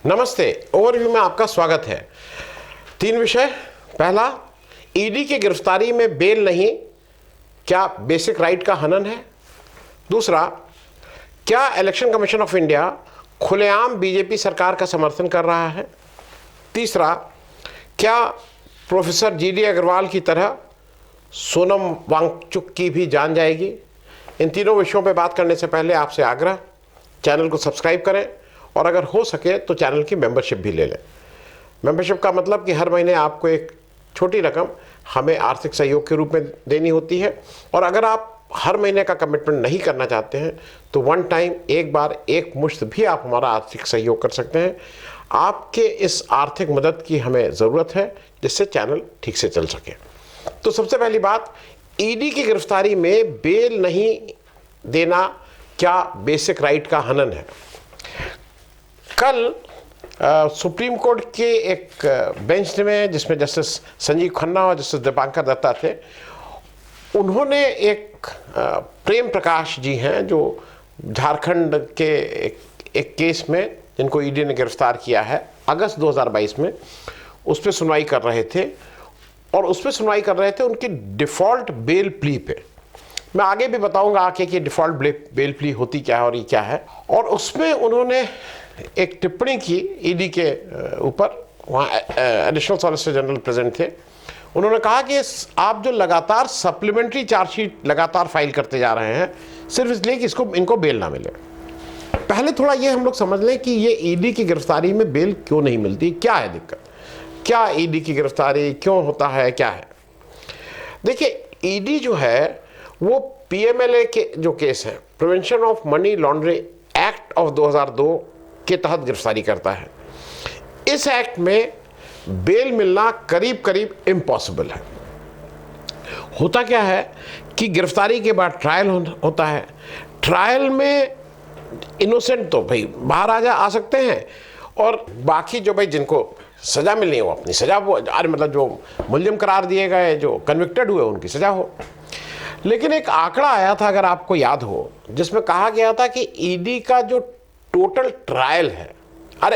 नमस्ते। ओवरव्यू में आपका स्वागत है। 3 विषय। पहला, ईडी की गिरफ्तारी में बेल नहीं, क्या बेसिक राइट का हनन है? दूसरा, क्या इलेक्शन कमीशन ऑफ इंडिया खुलेआम बीजेपी सरकार का समर्थन कर रहा है? तीसरा, क्या प्रोफेसर जीडी अग्रवाल की तरह सोनम वांगचुक की भी जान जाएगी? इन तीनों विषयों पर बात करने से पहले आपसे आग्रह, चैनल को सब्सक्राइब करें और अगर हो सके तो चैनल की मेंबरशिप भी ले लें। मेंबरशिप का मतलब कि हर महीने आपको एक छोटी रकम हमें आर्थिक सहयोग के रूप में देनी होती है, और अगर आप हर महीने का कमिटमेंट नहीं करना चाहते हैं तो वन टाइम, एक बार, एक मुश्त भी आप हमारा आर्थिक सहयोग कर सकते हैं। आपके इस आर्थिक मदद की हमें ज़रूरत है जिससे चैनल ठीक से चल सके। तो सबसे पहली बात, ईडी की गिरफ्तारी में बेल नहीं देना क्या बेसिक राइट का हनन है? कल सुप्रीम कोर्ट के एक बेंच में, जिसमें जस्टिस संजीव खन्ना और जस्टिस दीपांकर दत्ता थे, उन्होंने एक प्रेम प्रकाश जी हैं जो झारखंड के एक केस में, जिनको ईडी ने गिरफ्तार किया है अगस्त 2022 में, उस पर सुनवाई कर रहे थे। और उस पर सुनवाई कर रहे थे उनकी डिफ़ॉल्ट बेल प्ली पे। मैं आगे भी बताऊंगा आके कि डिफ़ॉल्ट बेल प्ली होती क्या है और ये क्या है। और उसमें उन्होंने एक टिप्पणी की ईडी के ऊपर, वहाँ एडिशनल सॉलिसिटर जनरल प्रेजेंट थे। उन्होंने कहा कि आप जो लगातार सप्लीमेंट्री चार्जशीट लगातार फाइल करते जा रहे हैं सिर्फ इसलिए कि इनको बेल ना मिले। पहले थोड़ा ये हम लोग समझ लें कि ये ईडी की गिरफ्तारी में बेल क्यों नहीं मिलती, क्या है दिक्कत, क्या ईडी की गिरफ्तारी क्यों होता है, क्या है। देखिए, ईडी जो है वो पीएमएलए के जो केस है, prevention of money laundering act of 2002 के तहत गिरफ्तारी करता है। इस एक्ट में बेल मिलना करीब करीब इम्पॉसिबल है। होता क्या है कि गिरफ्तारी के बाद ट्रायल होता है। ट्रायल में इनोसेंट तो भाई बाहर आ सकते हैं, और बाकी जो भाई जिनको सजा मिलनी है वो अपनी सजा, वो मतलब जो मुलजिम करार दिए गए, जो कन्विक्टेड हुए, उनकी सजा हो। लेकिन एक आंकड़ा आया था, अगर आपको याद हो, जिसमें कहा गया था कि ईडी का जो टोटल ट्रायल है,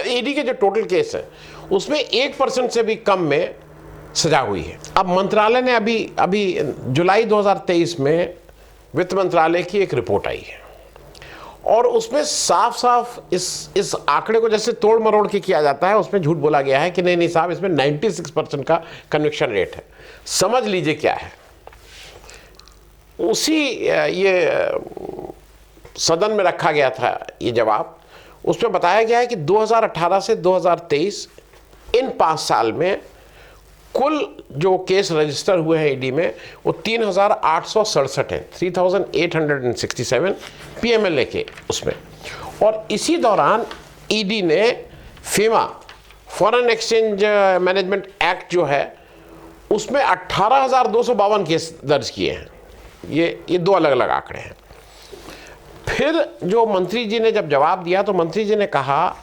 ईडी के जो टोटल केस है, उसमें 1% से भी कम में सजा हुई है। अब मंत्रालय ने अभी जुलाई 2023 में वित्त मंत्रालय की एक रिपोर्ट आई है, और उसमें साफ साफ इस आंकड़े को जैसे तोड़ मरोड़ के किया जाता है, उसमें झूठ बोला गया है कि नहीं साहब, इसमें 96% का कन्विक्शन रेट है। समझ लीजिए क्या है। उसी ये सदन में रखा गया था ये जवाब, उसमें बताया गया है कि 2018 से 2023 इन 5 साल में कुल जो केस रजिस्टर हुए हैं ईडी में, वो 3867 हैं, 3867 पीएमएलए के उसमें। और इसी दौरान ईडी ने फीमा, फॉरेन एक्सचेंज मैनेजमेंट एक्ट जो है, उसमें 18,252 केस दर्ज किए हैं। ये 2 अलग अलग आंकड़े हैं। फिर जो मंत्री जी ने जब जवाब दिया तो मंत्री जी ने कहा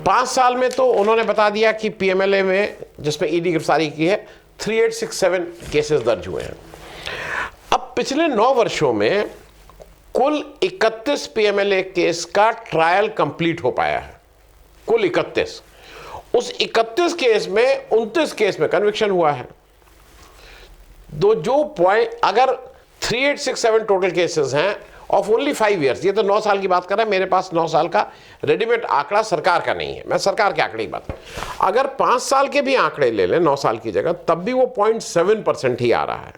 5 साल में तो उन्होंने बता दिया कि पीएमएलए में, जिसमें ईडी गिरफ्तारी की है, 3867 केसेस दर्ज हुए हैं। अब पिछले 9 वर्षों में कुल 31 पीएमएलए केस का ट्रायल कंप्लीट हो पाया है, कुल 31। उस 31 केस में 29 केस में कन्विक्शन हुआ है। जो पॉइंट, अगर 3867 टोटल केसेस हैं ऑफ ओनली 5 ईयर्स, ये तो 9 साल की बात कर रहे हैं, मेरे पास 9 साल का रेडीमेड आंकड़ा सरकार का नहीं है, मैं सरकार के आंकड़े की बात। अगर 5 साल के भी आंकड़े ले लें 9 साल की जगह, तब भी वो 0.7% ही आ रहा है।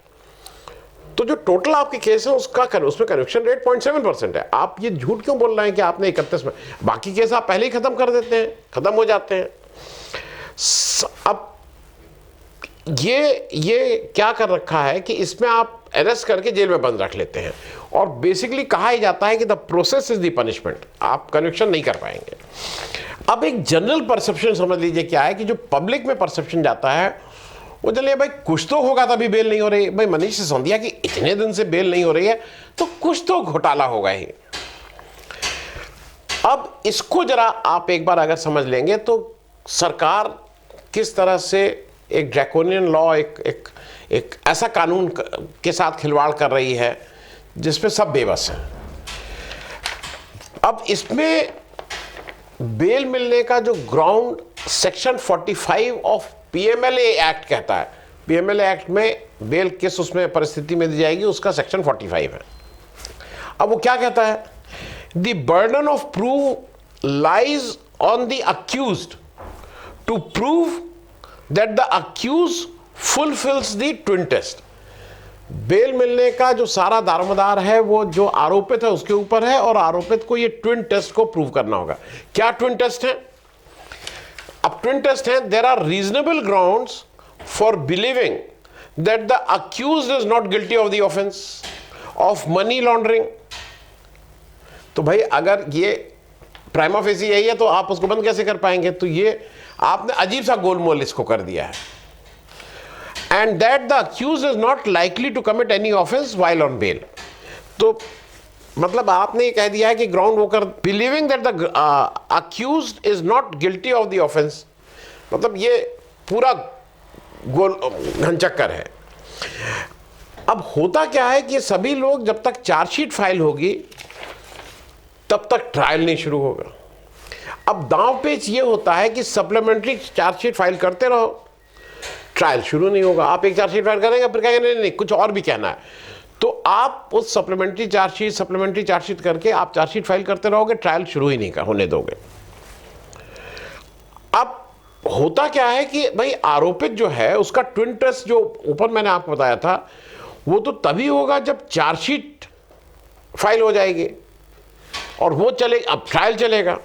तो जो टोटल आपके केस है उसमें कन्विक्शन रेट 0.7% है। आप ये झूठ क्यों बोल रहे हैं कि आपने 31 में, बाकी केस आप पहले ही खत्म कर देते हैं, खत्म हो जाते हैं। अब ये क्या कर रखा है कि इसमें आप अरेस्ट करके जेल में बंद रख लेते हैं, और बेसिकली कहा ही जाता है कि the process is the punishment, आप कन्विक्शन नहीं कर पाएंगे। अब एक जनरल परसेप्शन समझ लीजिए क्या है, कि जो पब्लिक में परसेप्शन जाता है वो, चलिए भाई कुछ तो होगा तभी बेल नहीं हो रही। भाई मनीष सिसोदिया की इतने दिन से बेल नहीं हो रही है, तो कुछ तो घोटाला होगा ही। अब इसको जरा आप एक बार अगर समझ लेंगे तो सरकार किस तरह से एक ड्रैकोनियन लॉ, एक ऐसा कानून के साथ खिलवाड़ कर रही है जिसमें सब बेबस हैं। अब इसमें बेल मिलने का जो ground section 45 of PMLA act कहता है, पीएमएलए एक्ट में बेल किस उसमें परिस्थिति में दी जाएगी उसका सेक्शन 45 है। अब वो क्या कहता है, the burden of proof lies on the accused to prove that the accuse fulfils the twin test. Bail मिलने का जो सारा दारोमदार है वो जो आरोपित है उसके ऊपर है, और आरोपित को ये ट्विन टेस्ट को प्रूव करना होगा। क्या ट्विन टेस्ट है? अब ट्विन टेस्ट है, there are reasonable grounds for believing that the accused is not guilty of the offence of money laundering. तो भाई अगर ये प्राइमा फेसी यही है तो आप उसको बंद कैसे कर पाएंगे? तो ये आपने अजीब सा गोलमोल इसको कर दिया है। And that the accused is not likely to commit any offense while on bail। तो मतलब आपने ये कह दिया है कि ग्राउंड वो कर believing that the accused is not guilty of the offence, मतलब ये पूरा गोल घनचक्कर है। अब होता क्या है कि सभी लोग जब तक चार्जशीट फाइल होगी तब तक ट्रायल नहीं शुरू होगा। अब दांव पेच ये होता है कि सप्लीमेंट्री चार्जशीट फाइल करते रहो, ट्रायल शुरू नहीं होगा। आप एक चार्जशीट फाइल करेंगे फिर कहेंगे नहीं कुछ और भी कहना है, तो आप उस सप्लीमेंट्री चार्जशीट करके आप चार्जशीट फाइल करते रहोगे, ट्रायल शुरू ही नहीं होने दोगे। अब होता क्या है कि भाई आरोपित जो है उसका ट्विन टेस्ट जो ऊपर मैंने आपको बताया था वो तो तभी होगा जब चार्जशीट फाइल हो जाएगी और वो चले, अब ट्रायल चलेगा।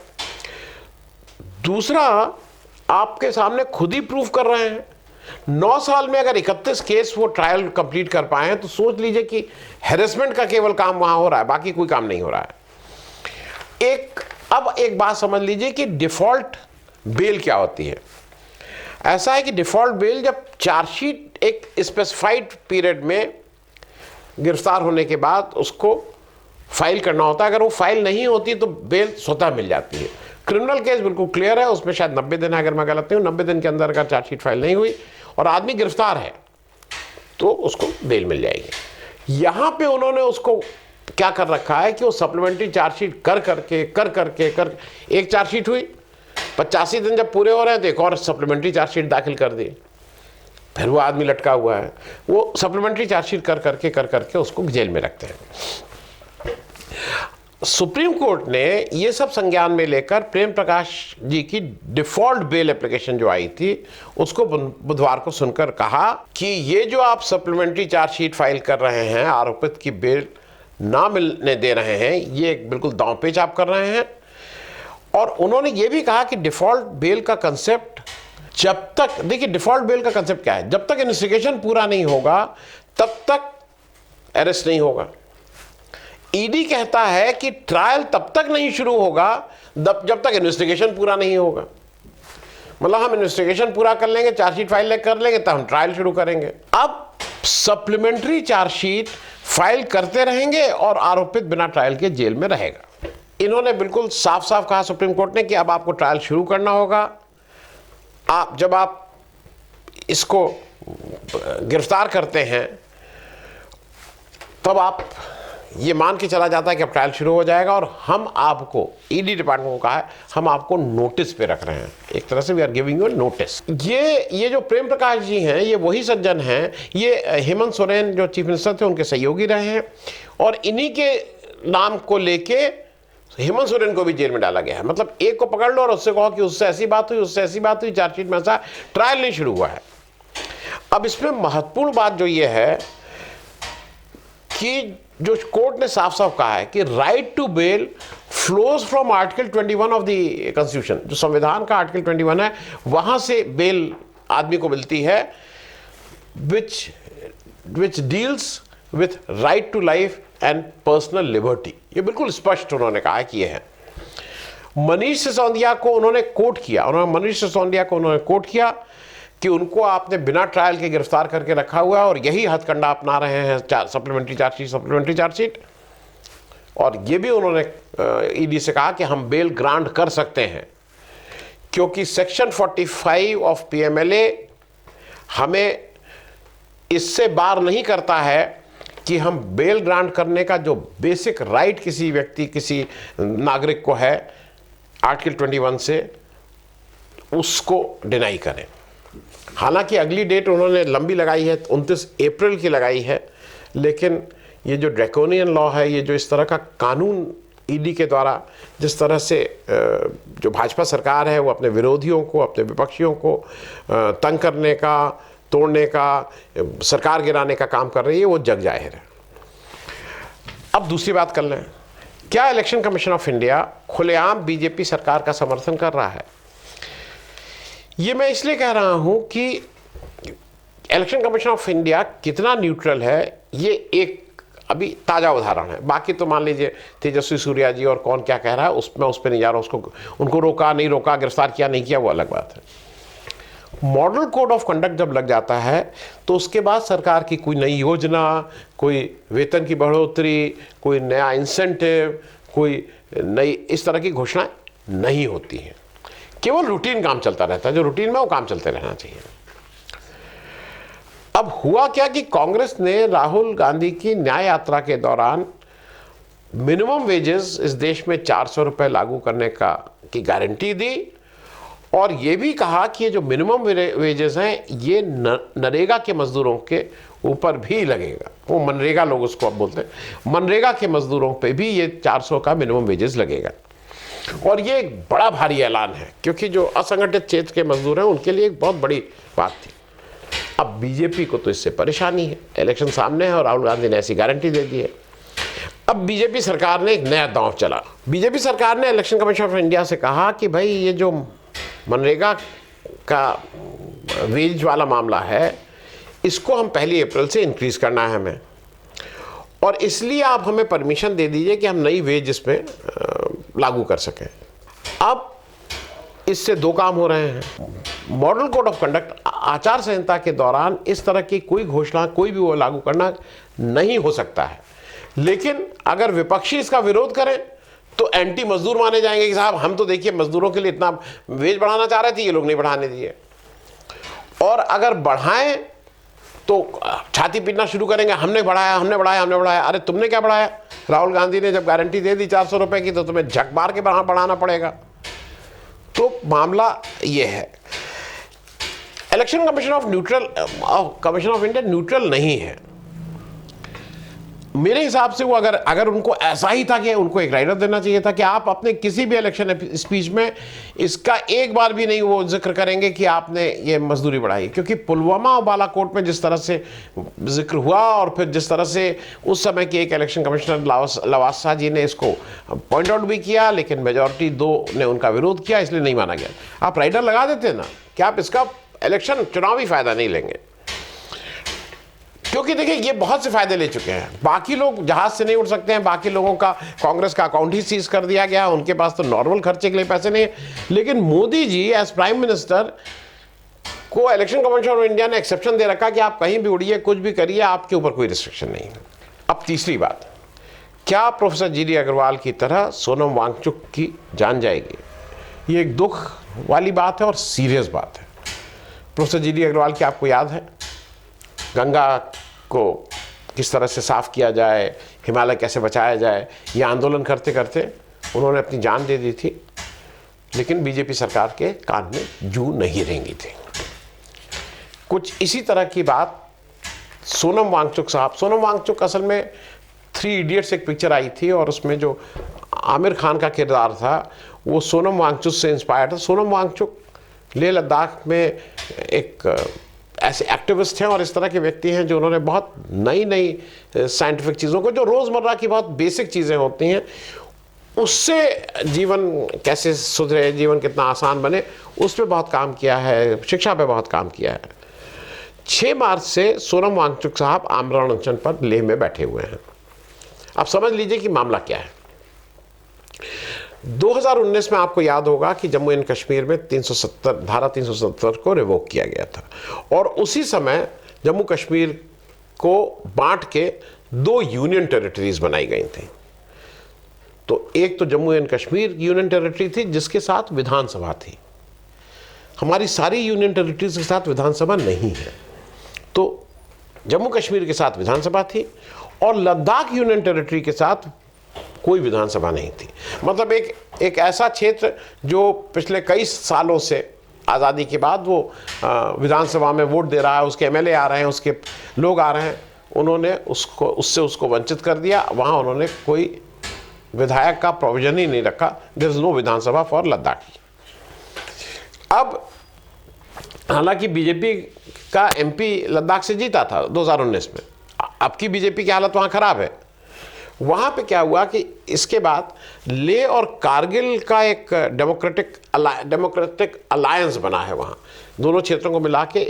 दूसरा, आपके सामने खुद ही प्रूफ कर रहे हैं 9 साल में अगर 31 केस वो ट्रायल कंप्लीट कर पाए हैं तो सोच लीजिए कि हैरेसमेंट का केवल काम वहां हो रहा है, बाकी कोई काम नहीं हो रहा है। अब एक बात समझ लीजिए कि डिफॉल्ट बेल क्या होती है। ऐसा है कि डिफॉल्ट बेल जब चार्जशीट एक स्पेसिफाइड पीरियड में गिरफ्तार होने के बाद उसको फाइल करना होता है, अगर वो फाइल नहीं होती तो बेल स्वतः मिल जाती है। क्रिमिनल केस बिल्कुल क्लियर है, उसमें शायद 90 दिन है अगर मैं गलत नहीं हूँ, 90 दिन के अंदर अगर चार्जशीट फाइल नहीं हुई और आदमी गिरफ्तार है तो उसको बेल मिल जाएगी। यहाँ पे उन्होंने उसको क्या कर रखा है कि वो सप्लीमेंट्री चार्जशीट कर करके एक चार्जशीट हुई, 85 दिन जब पूरे हो रहे हैं तो एक और सप्लीमेंट्री चार्जशीट दाखिल कर दी, फिर वो आदमी लटका हुआ है, वो सप्लीमेंट्री चार्जशीट कर करके उसको जेल में रखते हैं। सुप्रीम कोर्ट ने ये सब संज्ञान में लेकर प्रेम प्रकाश जी की डिफॉल्ट बेल एप्लीकेशन जो आई थी उसको बुधवार को सुनकर कहा कि ये जो आप सप्लीमेंट्री चार्जशीट फाइल कर रहे हैं, आरोपित की बेल ना मिलने दे रहे हैं, ये बिल्कुल दांवपेच आप कर रहे हैं। और उन्होंने ये भी कहा कि डिफॉल्ट बेल का कंसेप्ट जब तक, देखिए डिफॉल्ट बेल का कंसेप्ट क्या है, जब तक इन्वेस्टिगेशन पूरा नहीं होगा तब तक अरेस्ट नहीं होगा। ईडी कहता है कि ट्रायल तब तक नहीं शुरू होगा जब तक इन्वेस्टिगेशन पूरा नहीं होगा। मतलब हम इन्वेस्टिगेशन पूरा कर लेंगे, चार्जशीट फाइल कर लेंगे तब हम ट्रायल शुरू करेंगे। अब सप्लीमेंट्री चार्जशीट फाइल करते रहेंगे और आरोपित बिना ट्रायल के जेल में रहेगा। इन्होंने बिल्कुल साफ साफ कहा सुप्रीम कोर्ट ने कि अब आपको ट्रायल शुरू करना होगा। जब आप इसको गिरफ्तार करते हैं तब आप ये मान के चला जाता है कि अब ट्रायल शुरू हो जाएगा, और हम आपको, ईडी डिपार्टमेंट को कहा है, हम आपको नोटिस पे रख रहे हैं, एक तरह से we are giving you notice. ये जो प्रेम प्रकाश जी हैं ये वही सज्जन हैं, ये हेमंत सोरेन जो चीफ मिनिस्टर थे उनके सहयोगी रहे हैं, और इन्हीं के नाम को लेके हेमंत सोरेन को भी जेल में डाला गया है। मतलब एक को पकड़ लो और उससे कहो कि उससे ऐसी बात हुई, उससे ऐसी बात हुई, चार्जशीट में ऐसा, ट्रायल नहीं शुरू हुआ है। अब इसमें महत्वपूर्ण बात जो ये है कि जो कोर्ट ने साफ साफ कहा है कि right to bail flows from article 21 of the constitution, जो संविधान का आर्टिकल 21 है वहां से बेल आदमी को मिलती है, which deals with right to life and personal liberty. ये बिल्कुल स्पष्ट उन्होंने कहा कि ये है। मनीष सिसोदिया को उन्होंने कोट किया कि उनको आपने बिना ट्रायल के गिरफ्तार करके रखा हुआ है और यही हथकंडा अपना रहे हैं सप्लीमेंट्री चार्जशीट। और ये भी उन्होंने ईडी से कहा कि हम बेल ग्रांट कर सकते हैं क्योंकि सेक्शन 45 ऑफ पीएमएलए हमें इससे बार नहीं करता है कि हम बेल ग्रांट करने का जो बेसिक राइट किसी व्यक्ति, किसी नागरिक को है, आर्टिकल 21 से उसको डिनाई करें। हालांकि अगली डेट उन्होंने लंबी लगाई है, 29 अप्रैल की लगाई है, लेकिन ये जो ड्रैकोनियन लॉ है, ये जो इस तरह का कानून ईडी के द्वारा जिस तरह से जो भाजपा सरकार है वो अपने विरोधियों को, अपने विपक्षियों को तंग करने का, तोड़ने का, सरकार गिराने का काम कर रही है, वो जग जाहिर है। अब दूसरी बात कर लें, क्या इलेक्शन कमीशन ऑफ इंडिया खुलेआम बीजेपी सरकार का समर्थन कर रहा है? ये मैं इसलिए कह रहा हूं कि इलेक्शन कमीशन ऑफ इंडिया कितना न्यूट्रल है, ये एक अभी ताज़ा उदाहरण है। बाकी तो मान लीजिए तेजस्वी सूर्या जी और कौन क्या कह रहा है, उसमें उस पर नहीं जा रहा, उसको उनको रोका नहीं रोका, गिरफ्तार किया नहीं किया, वो अलग बात है। मॉडल कोड ऑफ कंडक्ट जब लग जाता है तो उसके बाद सरकार की कोई नई योजना, कोई वेतन की बढ़ोतरी, कोई नया इंसेंटिव, कोई नई इस तरह की घोषणाएं नहीं होती हैं। केवल रूटीन काम चलता रहता है, जो रूटीन में वो काम चलते रहना चाहिए। अब हुआ क्या कि कांग्रेस ने राहुल गांधी की न्याय यात्रा के दौरान मिनिमम वेजेस इस देश में 400 रुपये लागू करने की गारंटी दी, और ये भी कहा कि ये जो मिनिमम वेजेस हैं ये नरेगा के मजदूरों के ऊपर भी लगेगा। वो मनरेगा लोग उसको अब बोलते हैं, मनरेगा के मजदूरों पे भी ये 400 का मिनिमम वेजेस लगेगा। और ये एक बड़ा भारी ऐलान है, क्योंकि जो असंगठित क्षेत्र के मजदूर हैं उनके लिए एक बहुत बड़ी बात थी। अब बीजेपी को तो इससे परेशानी है, इलेक्शन सामने है और राहुल गांधी ने ऐसी गारंटी दे दी है। अब बीजेपी सरकार ने एक नया दांव चला। बीजेपी सरकार ने इलेक्शन कमीशन ऑफ इंडिया से कहा कि भाई ये जो मनरेगा का वेज वाला मामला है, इसको हम 1 अप्रैल से इंक्रीज करना है हमें, और इसलिए आप हमें परमिशन दे दीजिए कि हम नई वेज इसमें लागू कर सकें। अब इससे दो काम हो रहे हैं। मॉडल कोड ऑफ कंडक्ट आचार संहिता के दौरान इस तरह की कोई घोषणा कोई भी वो लागू करना नहीं हो सकता है, लेकिन अगर विपक्षी इसका विरोध करें तो एंटी मजदूर माने जाएंगे कि साहब हम तो देखिए मजदूरों के लिए इतना वेज बढ़ाना चाह रहे थे, ये लोग नहीं बढ़ाने दिए। और अगर बढ़ाएं तो छाती पीटना शुरू करेंगे, हमने बढ़ाया हमने बढ़ाया हमने बढ़ाया। अरे तुमने क्या बढ़ाया? राहुल गांधी ने जब गारंटी दे दी 400 रुपये की, तो तुम्हें झक मार के बढ़ाना पड़ेगा। तो मामला ये है, election commission of India neutral नहीं है मेरे हिसाब से। वो अगर उनको ऐसा ही था कि उनको एक राइडर देना चाहिए था कि आप अपने किसी भी इलेक्शन स्पीच में इसका एक बार भी नहीं वो जिक्र करेंगे कि आपने ये मजदूरी बढ़ाई, क्योंकि पुलवामा और बालाकोट में जिस तरह से जिक्र हुआ और फिर जिस तरह से उस समय के एक इलेक्शन कमिश्नर लवासा जी ने इसको पॉइंट आउट भी किया, लेकिन मेजॉरिटी 2 ने उनका विरोध किया, इसलिए नहीं माना गया। आप राइडर लगा देते ना कि आप इसका इलेक्शन चुनावी फायदा नहीं लेंगे, क्योंकि देखिए ये बहुत से फायदे ले चुके हैं। बाकी लोग जहाज से नहीं उड़ सकते हैं, बाकी लोगों का कांग्रेस का अकाउंट ही सीज कर दिया गया, उनके पास तो नॉर्मल खर्चे के लिए पैसे नहीं है। लेकिन Modi ji as prime minister को इलेक्शन कमीशन ऑफ इंडिया ने एक्सेप्शन दे रखा कि आप कहीं भी उड़िए, कुछ भी करिए, आपके ऊपर कोई रिस्ट्रिक्शन नहीं है। अब तीसरी बात, क्या प्रोफेसर जीडी अग्रवाल की तरह सोनम वांगचुक की जान जाएगी? ये एक दुख वाली बात है और सीरियस बात है। प्रोफेसर जीडी अग्रवाल की आपको याद है, गंगा को किस तरह से साफ किया जाए, हिमालय कैसे बचाया जाए, ये आंदोलन करते करते उन्होंने अपनी जान दे दी थी, लेकिन बीजेपी सरकार के कान में जू नहीं रेंगी थी। कुछ इसी तरह की बात सोनम वांगचुक साहब। सोनम वांगचुक असल में 3 इडियट्स एक पिक्चर आई थी और उसमें जो आमिर खान का किरदार था वो सोनम वांगचुक से इंस्पायर्ड था। सोनम वांगचुक लेह लद्दाख में एक ऐसे एक्टिविस्ट हैं और इस तरह के व्यक्ति हैं जो उन्होंने बहुत नई नई साइंटिफिक चीज़ों को, जो रोज़मर्रा की बहुत बेसिक चीज़ें होती हैं, उससे जीवन कैसे सुधरे, जीवन कितना आसान बने, उस पर बहुत काम किया है, शिक्षा पे बहुत काम किया है। 6 मार्च से सोनम वांगचुक साहब आमरण अनशन पर लेह में बैठे हुए हैं। आप समझ लीजिए कि मामला क्या है। 2019 में आपको याद होगा कि जम्मू एंड कश्मीर में धारा 370 को रिवोक किया गया था, और उसी समय जम्मू कश्मीर को बांट के 2 यूनियन टेरिटरीज बनाई गई थी। तो एक तो Jammu and Kashmir union territory थी जिसके साथ विधानसभा थी। हमारी सारी यूनियन टेरिटरीज के साथ विधानसभा नहीं है, तो जम्मू कश्मीर के साथ विधानसभा थी, और लद्दाख यूनियन टेरिटरी के साथ कोई विधानसभा नहीं थी। मतलब एक ऐसा क्षेत्र जो पिछले कई सालों से आज़ादी के बाद वो विधानसभा में वोट दे रहा है, उसके एमएलए आ रहे हैं, उसके लोग आ रहे हैं, उन्होंने उसको वंचित कर दिया। वहाँ उन्होंने कोई विधायक का प्रोविजन ही नहीं रखा। There is no Vidhan Sabha for Ladakhi. अब हालांकि बीजेपी का एमपी लद्दाख से जीता था 2019 में, अब की बीजेपी की हालत वहाँ खराब है। वहाँ पे क्या हुआ कि इसके बाद लेह और कारगिल का एक डेमोक्रेटिक अलायंस बना है। वहाँ दोनों क्षेत्रों को मिला के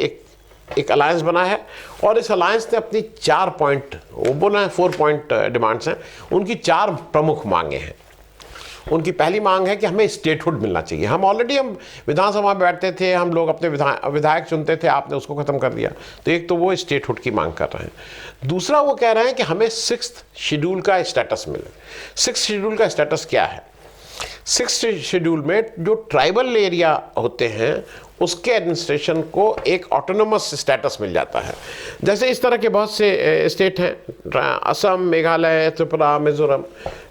एक अलायंस बना है, और इस अलायंस ने अपनी 4 पॉइंट, वो बोला है 4 पॉइंट डिमांड्स हैं, उनकी 4 प्रमुख मांगे हैं। उनकी पहली मांग है कि हमें स्टेटहुड मिलना चाहिए। हम विधानसभा में बैठते थे, हम लोग अपने विधायक चुनते थे, आपने उसको ख़त्म कर दिया। तो एक तो वो स्टेटहुड की मांग कर रहे हैं। दूसरा वो कह रहे हैं कि हमें 6th शेड्यूल का स्टेटस मिले। 6th शेड्यूल का स्टेटस क्या है? 6th शेड्यूल में जो ट्राइबल एरिया होते हैं उसके एडमिनिस्ट्रेशन को एक ऑटोनोमस स्टेटस मिल जाता है। जैसे इस तरह के बहुत से स्टेट हैं, असम, मेघालय, त्रिपुरा, मिजोरम,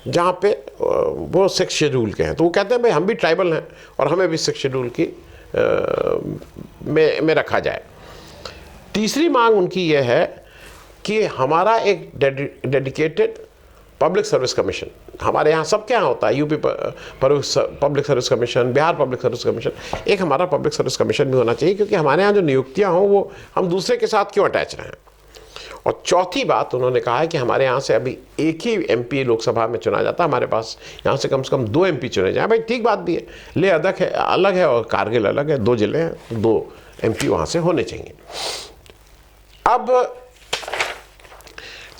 जहाँ पे वो 6th शेड्यूल के हैं। तो वो कहते हैं भाई हम भी ट्राइबल हैं और हमें भी 6th शेड्यूल की में रखा जाए। तीसरी मांग उनकी ये है कि हमारा एक डेडिकेटेड पब्लिक सर्विस कमीशन, हमारे यहाँ सबके यहाँ होता है, UP public service commission, Bihar public service commission, एक हमारा पब्लिक सर्विस कमीशन भी होना चाहिए, क्योंकि हमारे यहाँ जो नियुक्तियाँ हों वो हम दूसरे के साथ क्यों अटैच रहें। और चौथी बात उन्होंने कहा है कि हमारे यहाँ से अभी एक ही एमपी लोकसभा में चुना जाता है, हमारे पास यहाँ से कम 2 एमपी चुने जाएँ। भाई ठीक बात भी है, लेह अलग है और कारगिल अलग है, 2 जिले हैं, 2 एमपी वहाँ से होने चाहिए। अब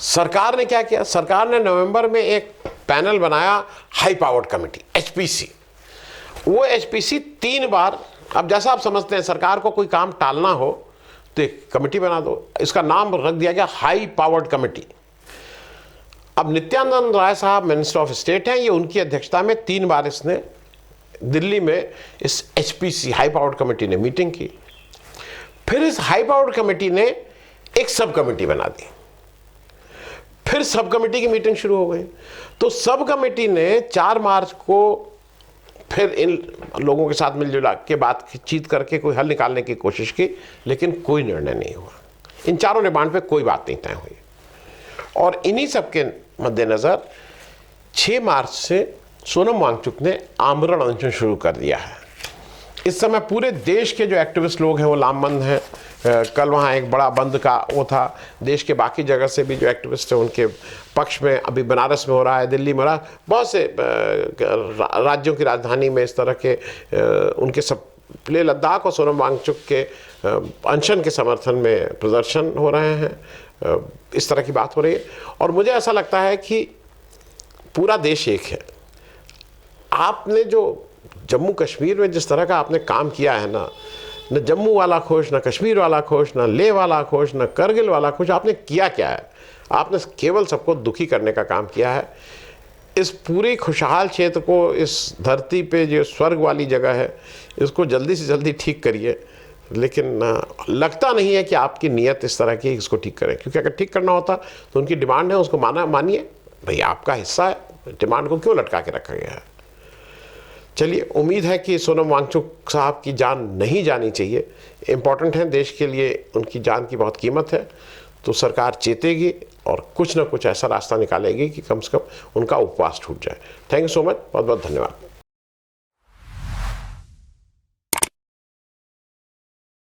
सरकार ने क्या किया? सरकार ने नवंबर में एक पैनल बनाया, हाई पावर्ड कमेटी, एचपीसी। वो एचपीसी 3 बार, अब जैसा आप समझते हैं सरकार को कोई काम टालना हो तो एक कमेटी बना दो, इसका नाम रख दिया गया हाई पावर्ड कमेटी। अब नित्यानंद राय साहब मिनिस्टर ऑफ स्टेट हैं, ये उनकी अध्यक्षता में 3 बार इसने दिल्ली में इस एचपीसी हाई पावर्ड कमेटी ने मीटिंग की। फिर इस हाई पावर्ड कमेटी ने एक सब कमेटी बना दी, फिर सब कमेटी की मीटिंग शुरू हो गई। तो सब कमेटी ने 4 मार्च को फिर इन लोगों के साथ मिलजुल के बातचीत करके कोई हल निकालने की कोशिश की, लेकिन कोई निर्णय नहीं हुआ। इन चारों डिमांड पे कोई बात नहीं तय हुई। और इन्हीं सब के मद्देनज़र 6 मार्च से सोनम वांगचुक ने आमरण अनशन शुरू कर दिया है। इस समय पूरे देश के जो एक्टिविस्ट लोग हैं वो लामबंद हैं। कल वहाँ एक बड़ा बंद का वो था, देश के बाकी जगह से भी जो एक्टिविस्ट हैं उनके पक्ष में, अभी बनारस में हो रहा है, दिल्ली में हो रहा है, बहुत से राज्यों की राजधानी में इस तरह के उनके सब लेह लद्दाख और सोनम वांगचुक के अनशन के समर्थन में प्रदर्शन हो रहे हैं। इस तरह की बात हो रही है और मुझे ऐसा लगता है कि पूरा देश एक है। आपने जो जम्मू कश्मीर में जिस तरह का आपने काम किया है ना, न जम्मू वाला खुश, न कश्मीर वाला खुश, न लेह वाला खुश, न करगिल वाला खुश, आपने किया क्या है? आपने केवल सबको दुखी करने का काम किया है। इस पूरी खुशहाल क्षेत्र को, इस धरती पे जो स्वर्ग वाली जगह है, इसको जल्दी से जल्दी ठीक करिए। लेकिन लगता नहीं है कि आपकी नीयत इस तरह की इसको ठीक करें, क्योंकि अगर ठीक करना होता तो उनकी डिमांड है, उसको मानिए, भाई आपका हिस्सा है, डिमांड को क्यों लटका के रखा गया है। चलिए, उम्मीद है कि सोनम वांगचुक साहब की जान नहीं जानी चाहिए, इम्पॉर्टेंट है देश के लिए, उनकी जान की बहुत कीमत है। तो सरकार चेतेगी और कुछ ना कुछ ऐसा रास्ता निकालेगी कि कम से कम उनका उपवास छूट जाए। थैंक यू सो मच, बहुत बहुत धन्यवाद।